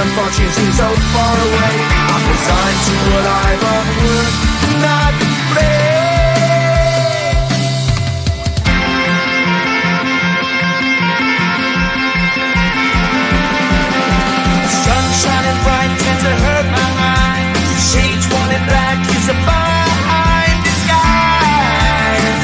and fortune seem so far away. I'm resigned to what I've unworked, not brave. Sun shining bright tends to hurt my mind. Shades worn in black is a fine disguise.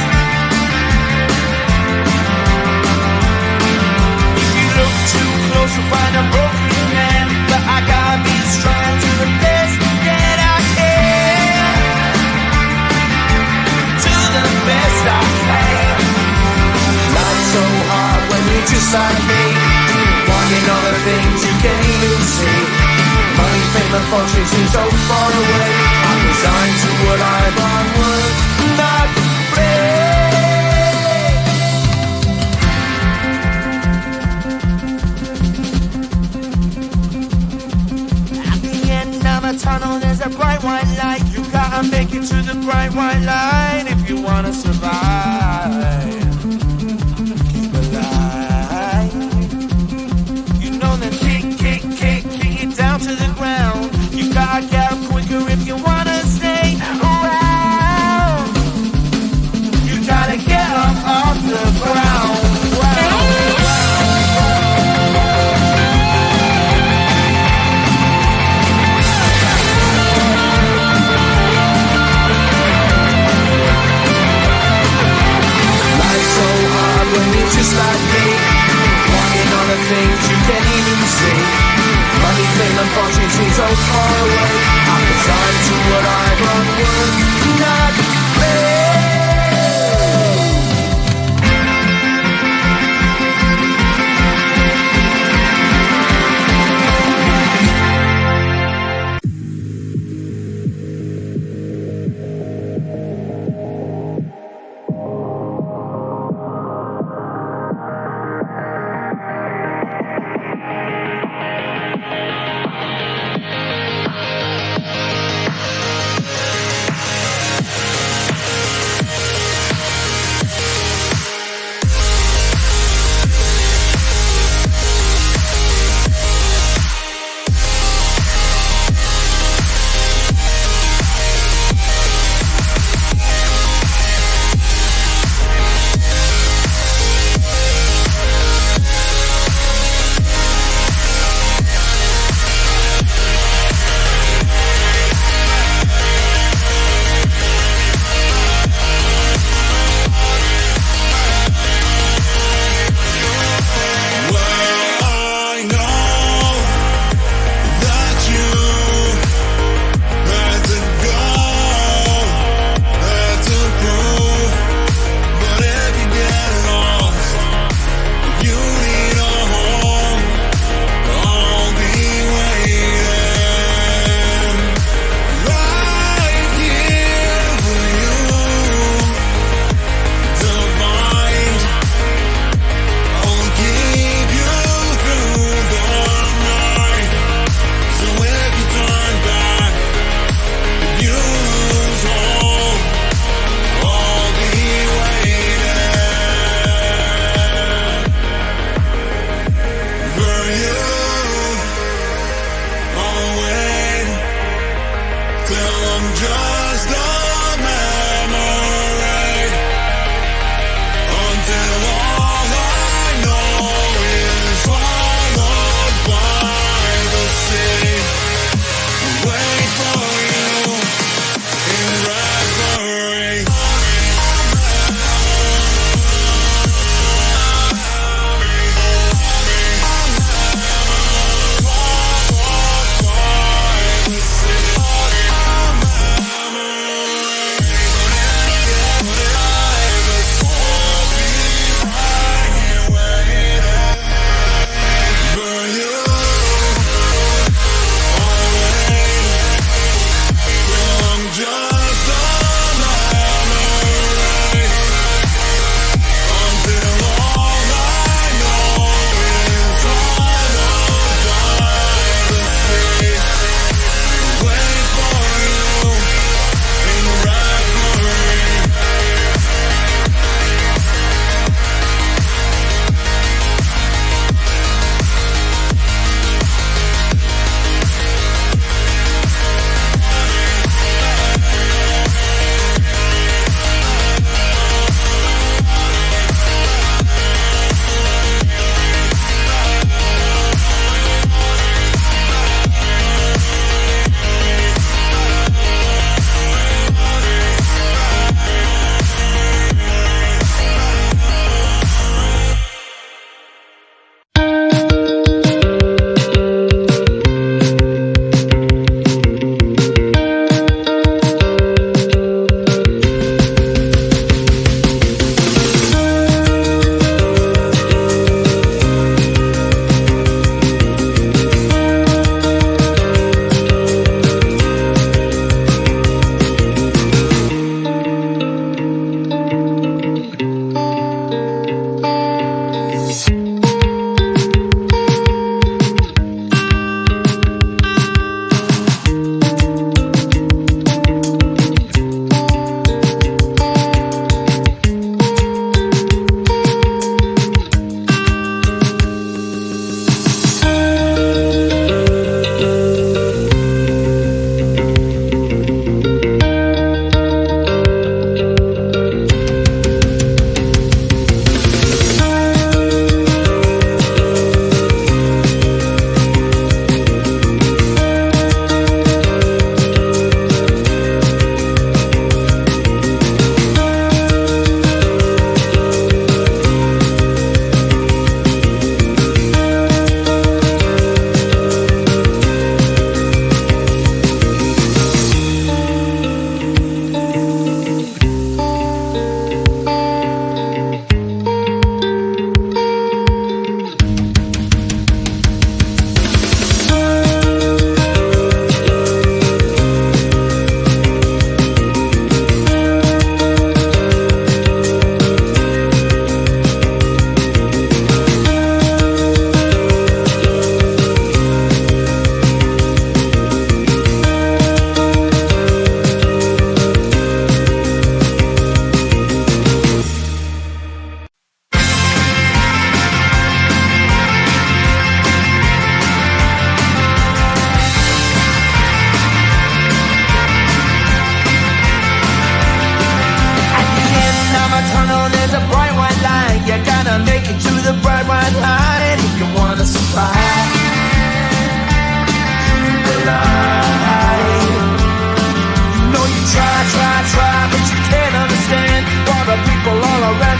If you look too close, you'll find a broken man. But I gotta be strong to the best that I can. To the best I can. Life's so hard when you're just like me, wanting all the things you can't even see. Money, fame and fortune seem so far away. I'm resigned to what I've unworked, not brave. At the end of a tunnel there's a bright white light. You gotta make it to the bright white light if you wanna survive. Keep alive. You know that kick it down to the ground. You gotta get up quicker if you wanna stay around. You gotta get up off the ground. Life's so hard when you're just like me, wanting all the things you can't even see. Money, fame and fortune seem so far away. I'm resigned to what I've unworked, not brave.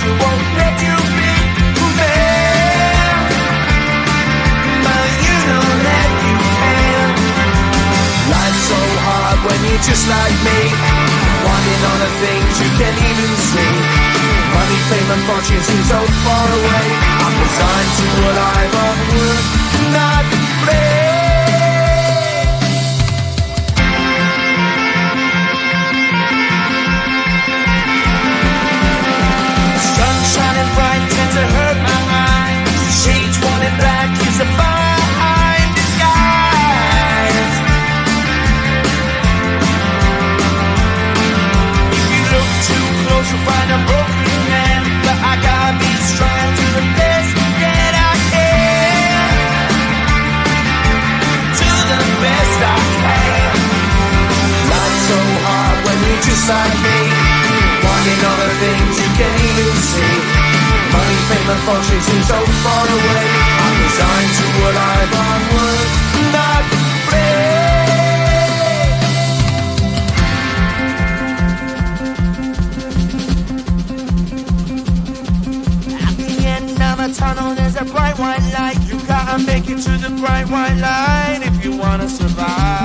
who won't let you be fair. But you know that you can. Life's so hard when you're just like me, wanting all the things you can't even see. Money, fame and fortune seem so far away. I'm resigned to a life of work, not play. Sun shining bright tends to hurt my mind. Shades worn in black is a fine disguise. If you look too close you'll find a broken man, but I gotta be strong to the best that I can. To the best I can. Life's so hard when you're just like me, wanting all the things you can't even see. Money, fame and fortune seem so far away. I'm resigned to a life on work, not play. At the end of a tunnel there's a bright white light. You gotta make it to the bright white light if you wanna survive.